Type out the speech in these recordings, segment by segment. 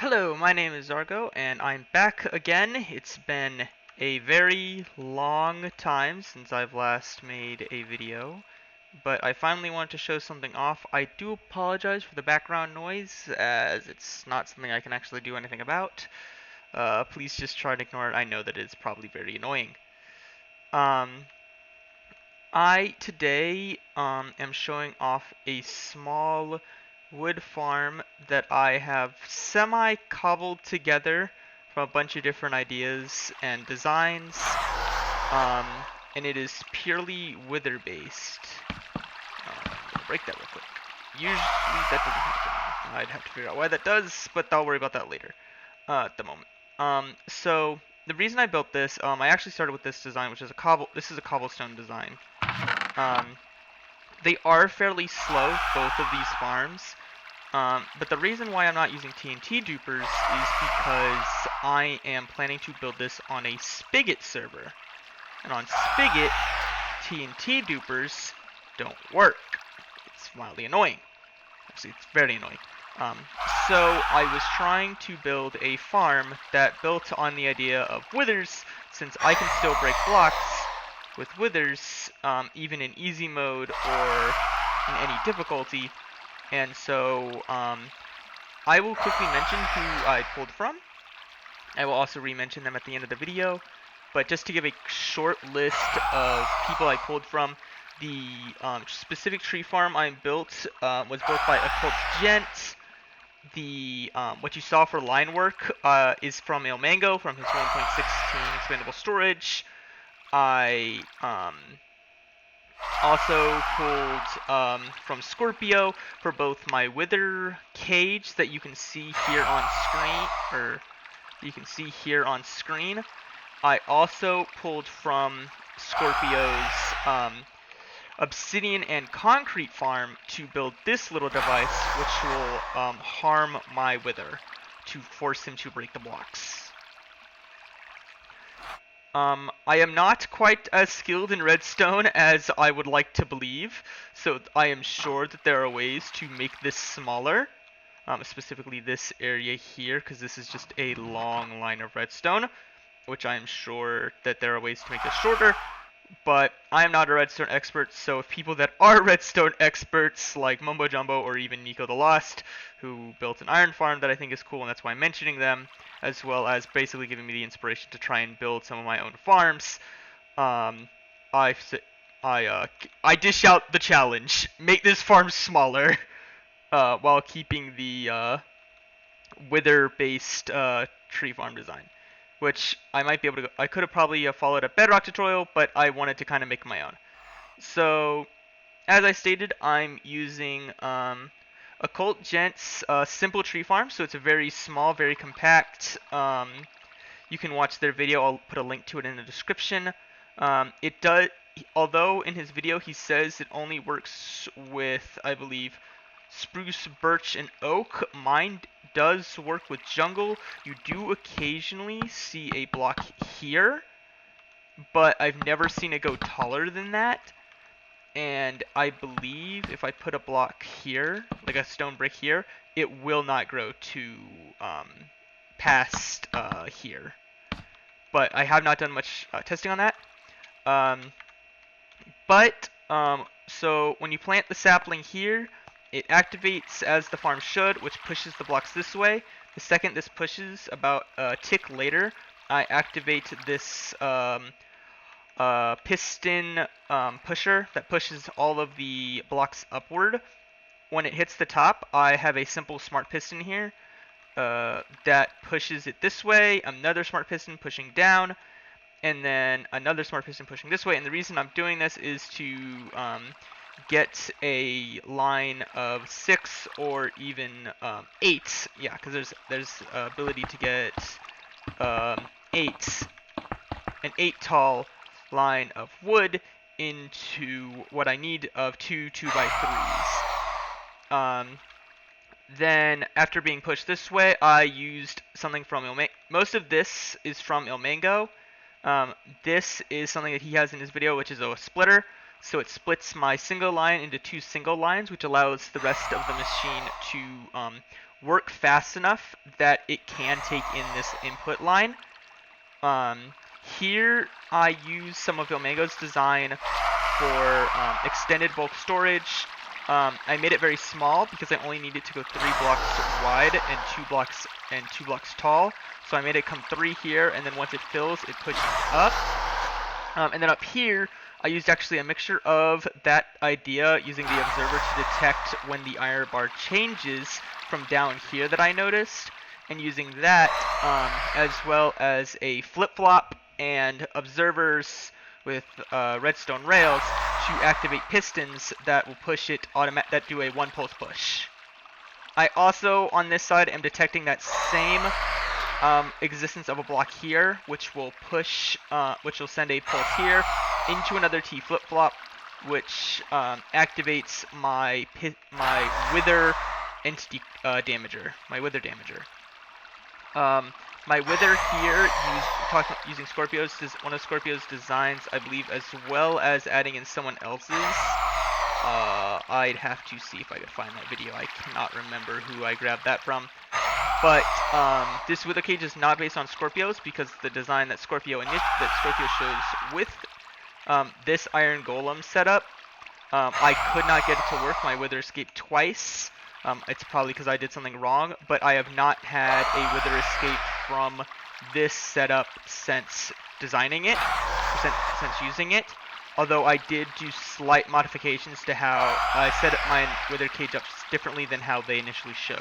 Hello, my name is Argo, and I'm back again. It's been a very long time since I've last made a video, but I finally wanted to show something off. I do apologize for the background noise, as it's not something I can actually do anything about. Please just try to ignore it. I know that it's probably very annoying. I today am showing off a small wood farm that I have semi-cobbled together from a bunch of different ideas and designs, um, and it is purely wither based. I'm gonna break that real quick. Usually that doesn't happen. I'd have to figure out why that does, but I'll worry about that later. At the moment. So the reason I built this, I actually started with this design, which is this is a cobblestone design. They are fairly slow, both of these farms. But the reason why I'm not using TNT dupers is because I am planning to build this on a Spigot server. And on Spigot, TNT dupers don't work. It's mildly annoying. Actually, it's very annoying. So I was trying to build a farm that built on the idea of withers, since I can still break blocks with withers, even in easy mode or in any difficulty. And so I will quickly mention who I pulled from. I will also re-mention them at the end of the video. But just to give a short list of people I pulled from, the specific tree farm I built was built by Occult Gent. The what you saw for line work is from Mango from his 1.16 expandable storage. I also pulled from Scorpio for both my wither cage that you can see here on screen. I also pulled from Scorpio's obsidian and concrete farm to build this little device, which will harm my wither to force him to break the blocks. I am not quite as skilled in redstone as I would like to believe, so I am sure that there are ways to make this smaller, specifically this area here, because this is just a long line of redstone, which I am sure that there are ways to make this shorter. But I am not a redstone expert, so if people that are redstone experts, like Mumbo Jumbo or even Nico the Lost, who built an iron farm that I think is cool, and that's why I'm mentioning them, as well as basically giving me the inspiration to try and build some of my own farms, I dish out the challenge: make this farm smaller, while keeping the wither-based tree farm design. Which I might be able to I could have probably followed a Bedrock tutorial, but I wanted to kind of make my own. So, as I stated, I'm using Occult Gent's simple tree farm, so it's a very small, very compact. You can watch their video. I'll put a link to it in the description. It does, although in his video he says it only works with, I believe, spruce, birch, and oak. Mine does work with jungle. You do occasionally see a block here, but I've never seen it go taller than that. And I believe if I put a block here, like a stone brick here, it will not grow to past here. But I have not done much testing on that. So when you plant the sapling here, it activates as the farm should, which pushes the blocks this way. The second this pushes, about a tick later, I activate this piston pusher that pushes all of the blocks upward. When it hits the top, I have a simple smart piston here that pushes it this way, another smart piston pushing down, and then another smart piston pushing this way. And the reason I'm doing this is to get a line of 6 or even 8. Yeah, because there's ability to get 8, an 8 tall line of wood into what I need of 2 2x3s. Then after being pushed this way, I used something from most of this is from Mango. This is something that he has in his video, which is a splitter. So it splits my single line into 2 single lines, which allows the rest of the machine to work fast enough that it can take in this input line. Here I use some of Omega's design for extended bulk storage. I made it very small because I only needed to go 3 blocks wide and 2 blocks tall. So I made it come 3 here, and then once it fills, it pushes up. And then up here, I used actually a mixture of that idea using the observer to detect when the iron bar changes from down here that I noticed, and using that as well as a flip-flop and observers with redstone rails to activate pistons that will push it that do a 1 pulse push. I also on this side am detecting that same existence of a block here, which will send a pulse here into another T flip-flop, which activates my wither entity damager, my wither damager. My wither here, using Scorpio's, one of Scorpio's designs, I believe, as well as adding in someone else's. I'd have to see if I could find that video. I cannot remember who I grabbed that from. But this wither cage is not based on Scorpio's because the design that Scorpio shows with this iron golem setup, I could not get it to work. My wither escaped twice. It's probably because I did something wrong, but I have not had a wither escape from this setup since designing it, since using it. Although I did do slight modifications to how I set up my wither cage up differently than how they initially showed.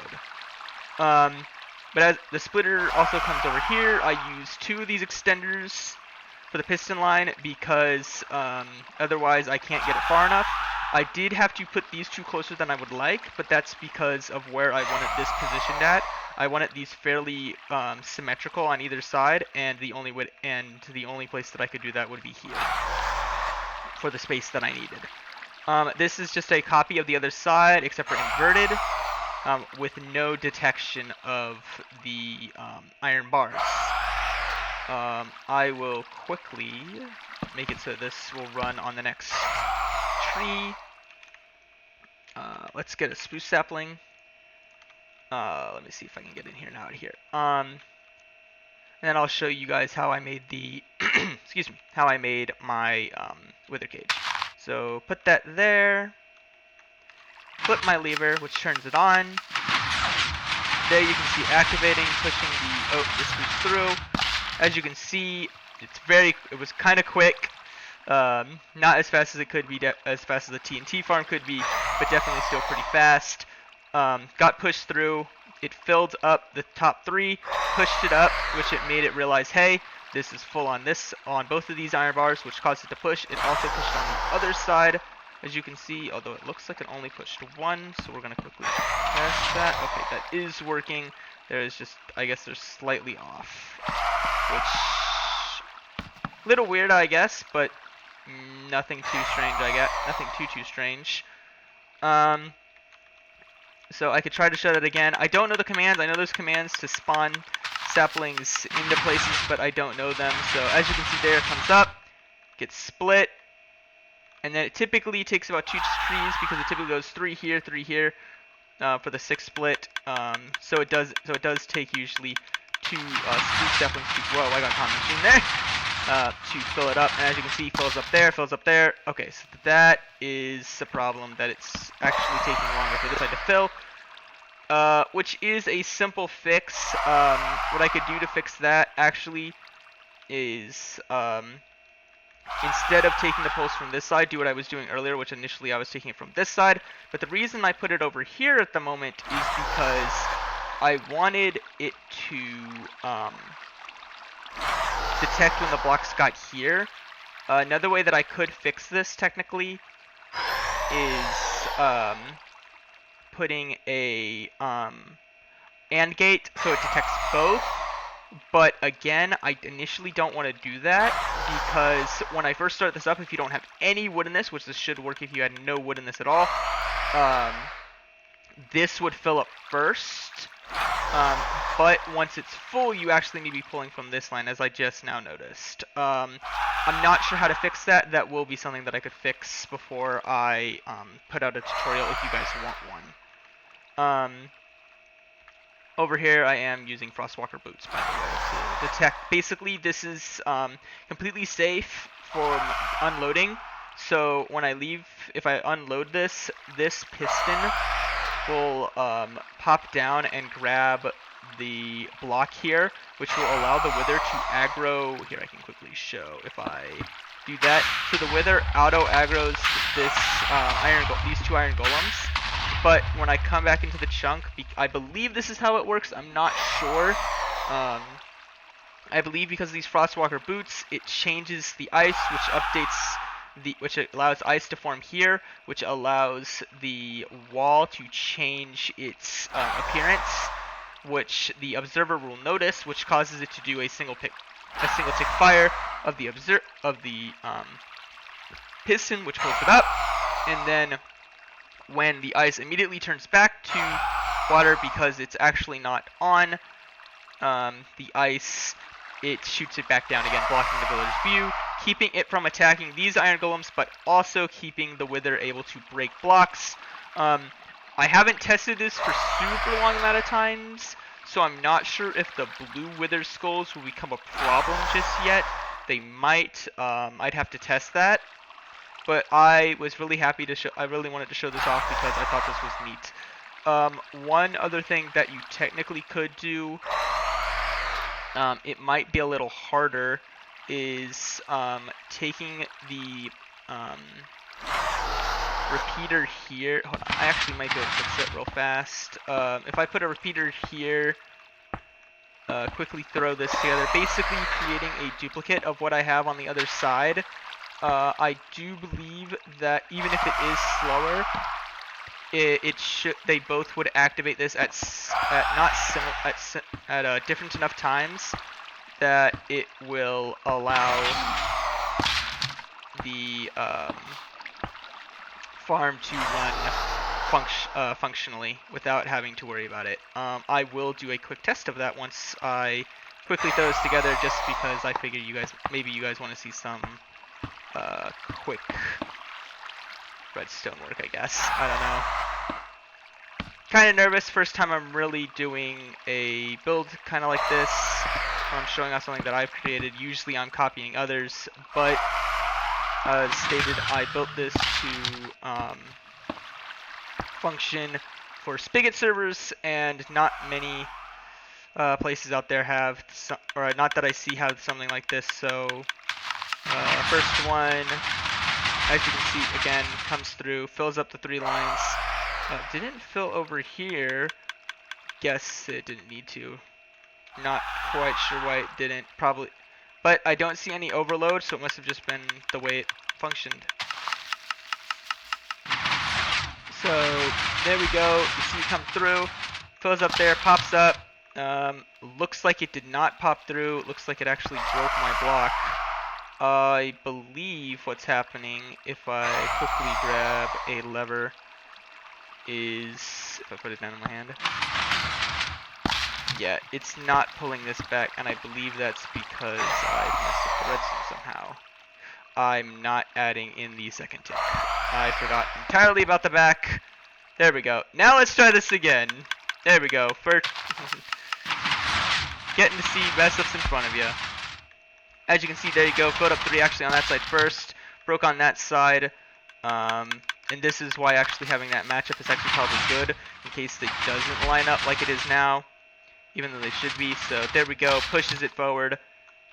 But as the splitter also comes over here, I use 2 of these extenders for the piston line because otherwise I can't get it far enough. I did have to put these 2 closer than I would like, but that's because of where I wanted this positioned at. I wanted these fairly symmetrical on either side, and the only place that I could do that would be here for the space that I needed. This is just a copy of the other side, except for inverted, with no detection of the iron bars. I will quickly make it so this will run on the next tree. Let's get a spruce sapling. Let me see if I can get in here now. And then I'll show you guys how I made the excuse me, how I made my wither cage. So put that there. Flip my lever, which turns it on. There you can see activating, pushing the spruce through. As you can see, it was kind of quick. Not as fast as it could be, as fast as the TNT farm could be, but definitely still pretty fast. Got pushed through. It filled up the top 3, pushed it up, which it made it realize, hey, this is full on both of these iron bars, which caused it to push. It also pushed on the other side, as you can see, although it looks like it only pushed 1, so we're going to quickly test that. Okay, that is working. I guess they're slightly off, which, little weird, I guess, but nothing too strange, nothing too strange. So I could try to shut it again. I don't know the commands. I know there's commands to spawn saplings into places, but I don't know them. So as you can see there, it comes up, gets split, and then it typically takes about 2 trees because it typically goes 3 here, 3 here for the 6 split. So it does take usually 2 spruce saplings to, whoa, I got a common machine there, to fill it up. And as you can see, fills up there, fills up there. Okay, so that is the problem, that it's actually taking longer for this side to fill. Which is a simple fix. What I could do to fix that actually is instead of taking the pulse from this side, do what I was doing earlier, which initially I was taking it from this side. But the reason I put it over here at the moment is because I wanted it to detect when the blocks got here. Another way that I could fix this technically is putting a AND gate so it detects both. But again, I initially don't want to do that because when I first start this up, if you don't have any wood in this, which this should work if you had no wood in this at all, this would fill up first. But once it's full, you actually need to be pulling from this line, as I just now noticed. I'm not sure how to fix that. That will be something that I could fix before I put out a tutorial if you guys want one. over here I am using Frostwalker boots, by the way, to detect. Basically, this is completely safe for unloading. So when I leave, if I unload this, this piston will pop down and grab the block here, which will allow the wither to aggro. Here, I can quickly show. If I do that, so the wither auto aggroes this these two iron golems. But when I come back into the chunk, I believe this is how it works. I'm not sure. I believe because of these Frostwalker boots, it changes the ice, which updates which allows ice to form here, which allows the wall to change its appearance, which the observer will notice, which causes it to do a single tick fire of the piston, which pulls it up, and then when the ice immediately turns back to water because it's actually not on the ice, it shoots it back down again, blocking the villager's view, keeping it from attacking these iron golems, but also keeping the wither able to break blocks. I haven't tested this for super long amount of times, so I'm not sure if the blue wither skulls will become a problem just yet. They might. I'd have to test that. But I was really happy to show. I really wanted to show this off because I thought this was neat. One other thing that you technically could do, it might be a little harder, is taking the repeater here. Hold on, I actually might be able to fix it real fast. If I put a repeater here, quickly throw this together, basically creating a duplicate of what I have on the other side. I do believe that even if it is slower, they both would activate this at different enough times that it will allow the farm to run functionally without having to worry about it. I will do a quick test of that once I quickly throw this together, just because I figure maybe you guys want to see some quick redstone work, I guess. I don't know. Kind of nervous. First time I'm really doing a build kind of like this. I'm showing off something that I've created. Usually I'm copying others, but as stated, I built this to function for spigot servers, and not many places out there have, or not that I see, have something like this. So first one, as you can see, again, comes through, fills up the 3 lines. Didn't fill over here. Guess it didn't need to. Not quite sure why it didn't. Probably, but I don't see any overload, so it must have just been the way it functioned. So there we go. You see it come through, fills up there, pops up. Looks like it did not pop through. Looks like it actually broke my block. I believe what's happening, if I quickly grab a lever, is, if I put it down in my hand, yeah, it's not pulling this back, and I believe that's because I messed up the redstone somehow. I'm not adding in the second tick. I forgot entirely about the back. There we go. Now let's try this again. There we go. First, getting to see mess ups in front of you. As you can see, there you go. Filled up 3 actually on that side first. Broke on that side. And this is why actually having that matchup is actually probably good, in case it doesn't line up like it is now, even though they should be. So there we go. Pushes it forward.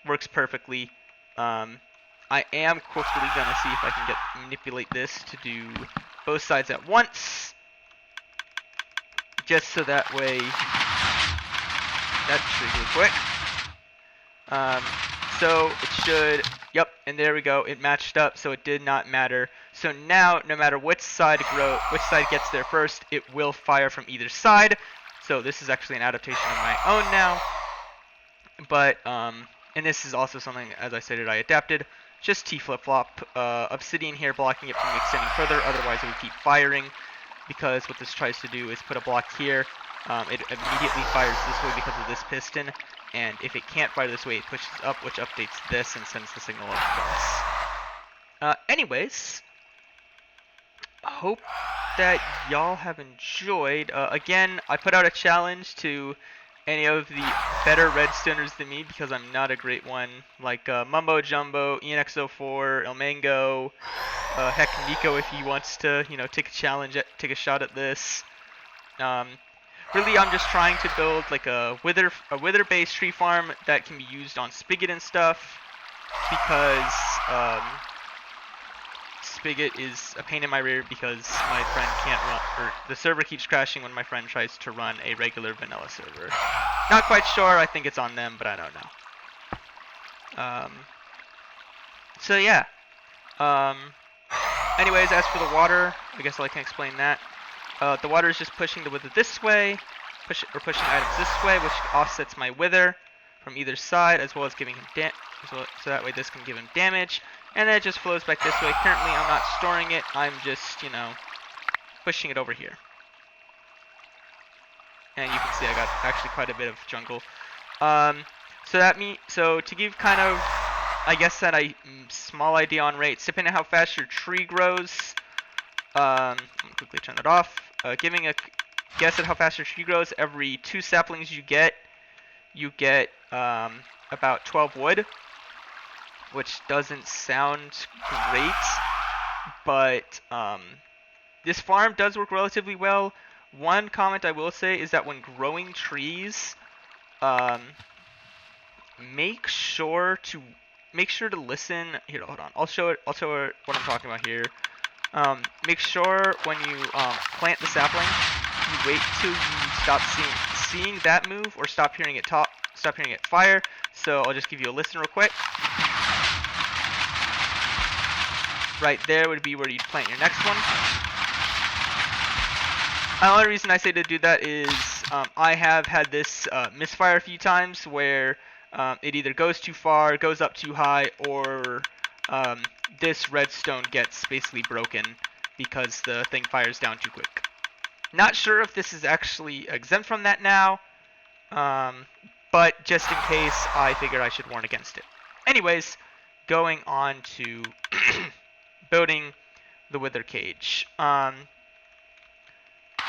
Works perfectly. I am quickly going to see if I can manipulate this to do both sides at once. Just so that way, that's really quick. So it should, yep, and there we go. It matched up, so it did not matter. So now, no matter which side gets there first, it will fire from either side. So this is actually an adaptation of my own now. But and this is also something, as I stated, I adapted. Just T flip-flop. Obsidian here blocking it from extending further, otherwise it would keep firing. Because what this tries to do is put a block here. It immediately fires this way because of this piston. And if it can't fire this way, it pushes up, which updates this and sends the signal across. Anyways, hope that y'all have enjoyed. Again, I put out a challenge to any of the better redstoners than me because I'm not a great one. Like Mumbo Jumbo, ENX04, El Mango, heck, Nico if he wants to, take a shot at this. Really, I'm just trying to build like a wither-based tree farm that can be used on Spigot and stuff because Spigot is a pain in my rear because my friend can't run, or the server keeps crashing when my friend tries to run a regular vanilla server. Not quite sure, I think it's on them, but I don't know. So yeah. Anyways, as for the water, I guess I can explain that. The water is just pushing the wither this way, pushing items this way, which offsets my wither from either side, as well as giving him so that way this can give him damage. And then it just flows back this way. Currently, I'm not storing it. I'm just, pushing it over here. And you can see I got actually quite a bit of jungle. So to give kind of, I guess that small idea on rates, depending on how fast your tree grows. I'm gonna quickly turn that off. Giving a guess at how fast your tree grows, every 2 saplings you get about 12 wood. Which doesn't sound great, but this farm does work relatively well. One comment I will say is that when growing trees, make sure to listen. Here, hold on. I'll show it what I'm talking about here. Make sure when you plant the sapling, you wait till you stop seeing that move or stop hearing it fire. So I'll just give you a listen real quick. Right there would be where you'd plant your next one. The only reason I say to do that is I have had this misfire a few times where it either goes too far, goes up too high, or this redstone gets basically broken because the thing fires down too quick. Not sure if this is actually exempt from that now, but just in case, I figured I should warn against it. Anyways, going on to building the wither cage.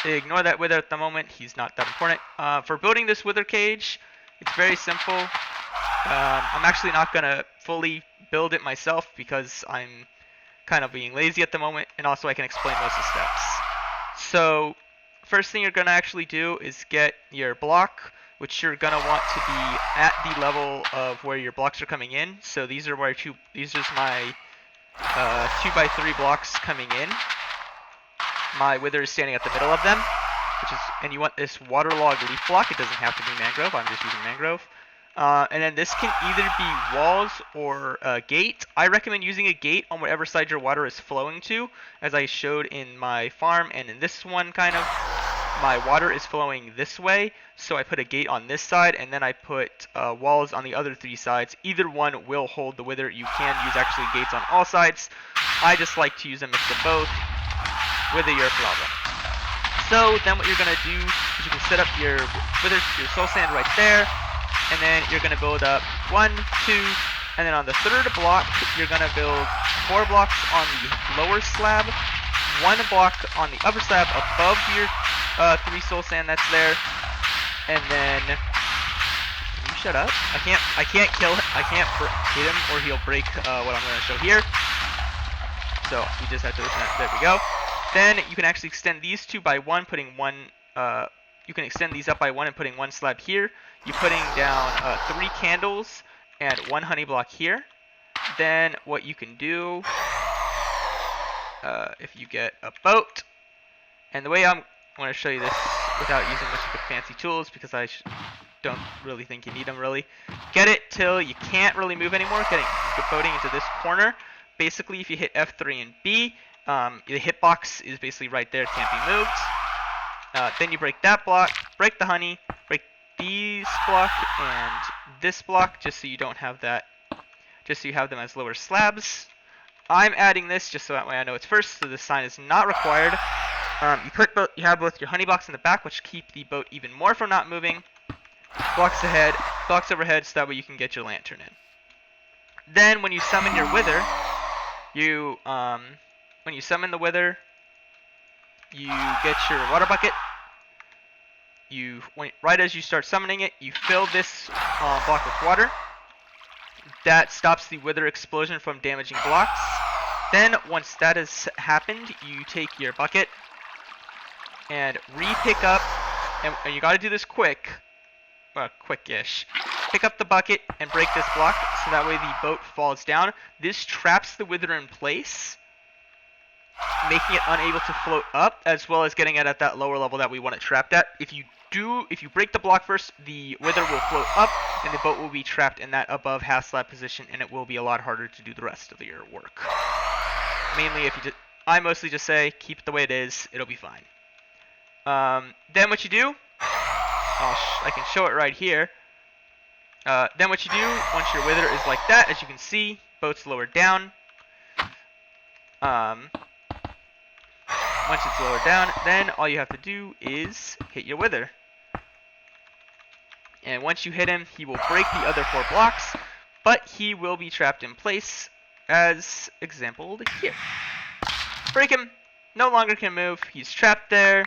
Ignore that wither at the moment, he's not that important. For building this wither cage, it's very simple. I'm actually not going to fully build it myself because I'm kind of being lazy at the moment, and also I can explain most of the steps. So, first thing you're going to actually do is get your block, which you're going to want to be at the level of where your blocks are coming in. So these are my 2x3 blocks coming in. My wither is standing at the middle of them, and you want this waterlogged leaf block. It doesn't have to be mangrove. I'm just using mangrove. And then this can either be walls or a gate. I recommend using a gate on whatever side your water is flowing to, as I showed in my farm and in this one kind of. My water is flowing this way, so I put a gate on this side, and then I put walls on the other 3 sides. Either one will hold the wither. You can use actually gates on all sides. I just like to use a mix of both. Wither your problem. So then what you're going to do is you can set up your soul sand right there, and then you're going to build up 1, 2, and then on the 3rd block, you're going to build 4 blocks on the lower slab, 1 block on the upper slab above your 3 soul sand that's there, and then can you shut up? I can't hit him or he'll break what I'm going to show here. So you just have to listen. There we go. Then you can actually extend these 2 by 1, putting one. You can extend these up by 1 and putting 1 slab here. You're putting down 3 candles and 1 honey block here. Then what you can do, if you get a boat, and the way I'm going to show you this without using much of the fancy tools because I don't really think you need them really. Get it till you can't really move anymore, boating into this corner. Basically, if you hit F3 and B, the hitbox is basically right there, it can't be moved. Then you break that block, break the honey, break these block and this block, just so you don't have that, just so you have them as lower slabs. I'm adding this just so that way I know it's first, so this sign is not required. You have both your honey blocks in the back, which keep the boat even more from not moving. Blocks ahead, blocks overhead, so that way you can get your lantern in. Then when you summon your wither, you get your water bucket. Right as you start summoning it, you fill this block with water. That stops the wither explosion from damaging blocks. Then, once that has happened, you take your bucket and re-pick up, and you gotta do this quick, well, quick-ish. Pick up the bucket and break this block, so that way the boat falls down. This traps the wither in place, making it unable to float up, as well as getting it at that lower level that we want it trapped at. If you break the block first, the wither will float up, and the boat will be trapped in that above half slab position, and it will be a lot harder to do the rest of your work. Mainly, I mostly just say, keep it the way it is, it'll be fine. Then what you do, I can show it right here. Then what you do, once your wither is like that, as you can see, boat's lowered down. Once it's lowered down, then all you have to do is hit your wither. And once you hit him, he will break the other 4 blocks, but he will be trapped in place, as exampled here. Break him, no longer can move, he's trapped there.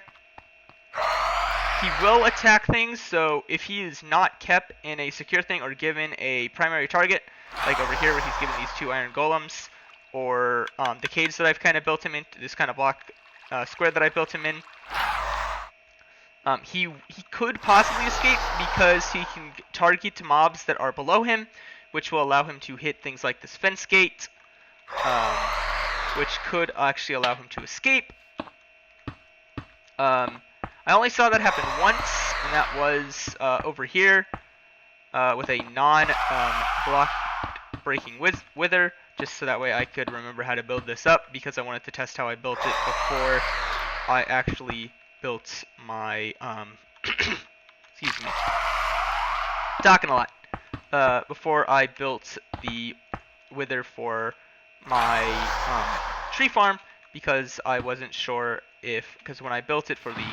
He will attack things, so if he is not kept in a secure thing or given a primary target, like over here where he's given these 2 iron golems, or the cage that I've kind of built him in, this kind of block square that I built him in, he could possibly escape because he can target mobs that are below him, which will allow him to hit things like this fence gate, which could actually allow him to escape. I only saw that happen once, and that was over here with a non-block breaking wither, just so that way I could remember how to build this up, because I wanted to test how I built it before I actually built my, excuse me, talking a lot, before I built the wither for my tree farm, because I wasn't sure because when I built it for the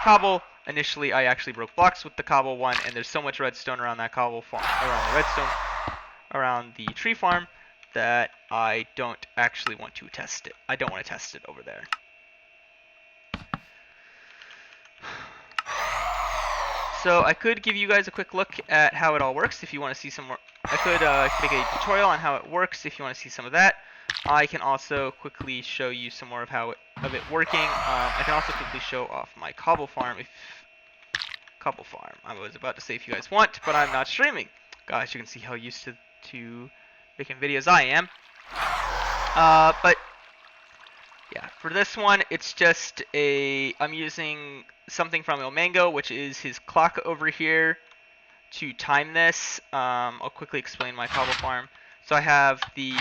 cobble, initially I actually broke blocks with the cobble one, and there's so much redstone around that cobble farm, around the tree farm, that I don't actually want to test it. I don't want to test it over there. So I could give you guys a quick look at how it all works if you want to see some more. I could make a tutorial on how it works if you want to see some of that. I can also quickly show you some more of it working. I can also quickly show off my cobble farm. I was about to say if you guys want, but I'm not streaming. Gosh, you can see how used to making videos I am. But yeah, for this one, it's just I'm using something from Mango, which is his clock over here, to time this. I'll quickly explain my cobble farm. So I have the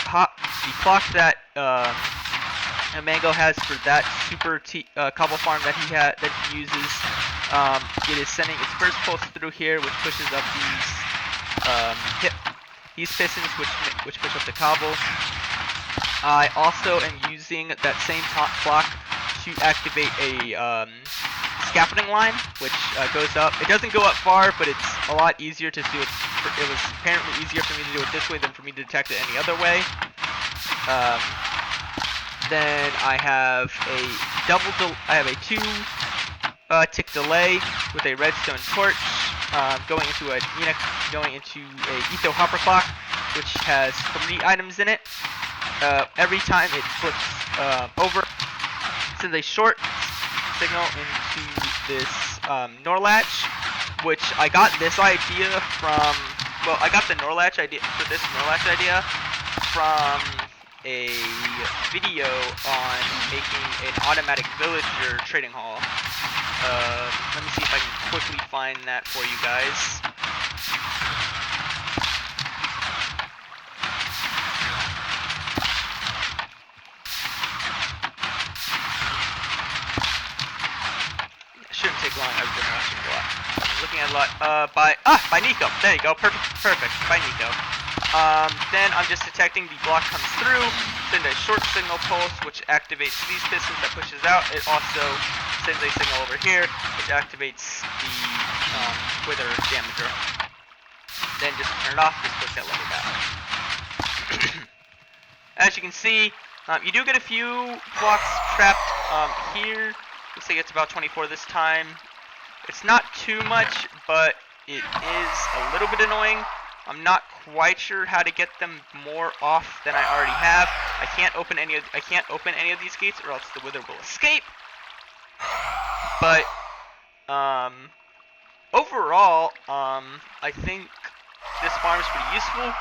clock that Mango has for that super cobble farm that he uses. It is sending its first pulse through here, which pushes up these pistons, which push up the cobble. I also am using that same clock to activate a scaffolding line, which goes up. It doesn't go up far, but it's a lot easier to do it. It was apparently easier for me to do it this way than for me to detect it any other way. Then I have a 2-tick delay with a redstone torch going into a etho hopper clock, which has 3 items in it. Every time it flips over, it sends a short signal into this NOR latch, which I got this idea from. Well, I got the NOR latch idea for this NOR latch idea from a video on making an automatic villager trading hall. Let me see if I can quickly find that for you guys. Shouldn't take long. I've been watching a lot. Looking at a lot. By Nico. There you go. Perfect. By Nico. Then I'm just detecting the block comes through, send a short signal pulse, which activates these pistons that pushes out. It also sends a signal over here, which activates the wither damager. Then just turn it off, just push that lever back. As you can see, You do get a few blocks trapped here. Looks like it's about 24 this time. It's not too much, but it is a little bit annoying. I'm not quite sure how to get them more off than I already have. I can't open any of these gates, or else the wither will escape. But overall, I think this farm is pretty useful.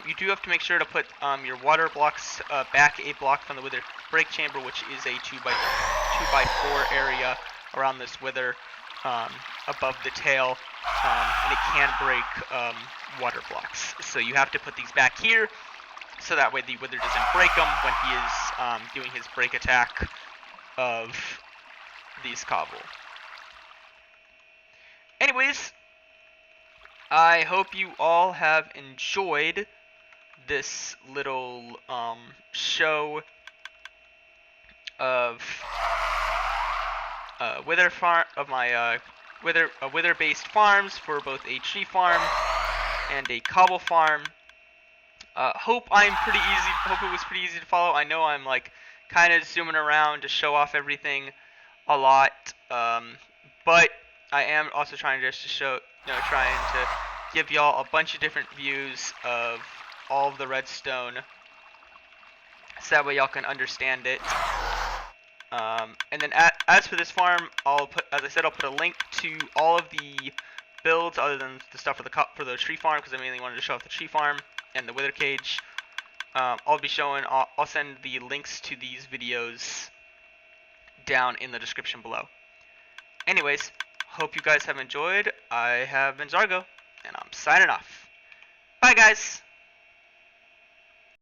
You do have to make sure to put your water blocks back a block from the wither break chamber, which is a 2x4 area around this wither above the tail, and it can break water blocks. So you have to put these back here, so that way the wither doesn't break them when he is doing his break attack of these cobble. Anyways, I hope you all have enjoyed this little show of my wither-based farms for both a tree farm and a cobble farm. Hope it was pretty easy to follow. I know I'm like kind of zooming around to show off everything a lot, but I am also trying to give y'all a bunch of different views of all of the redstone, so that way y'all can understand it. And then as for this farm, I'll put a link to all of the builds other than the stuff for the tree farm, because I mainly wanted to show off the tree farm and the wither cage. I'll send the links to these videos down in the description below. Anyways, hope you guys have enjoyed. I have been Zargo, and I'm signing off. Bye, guys!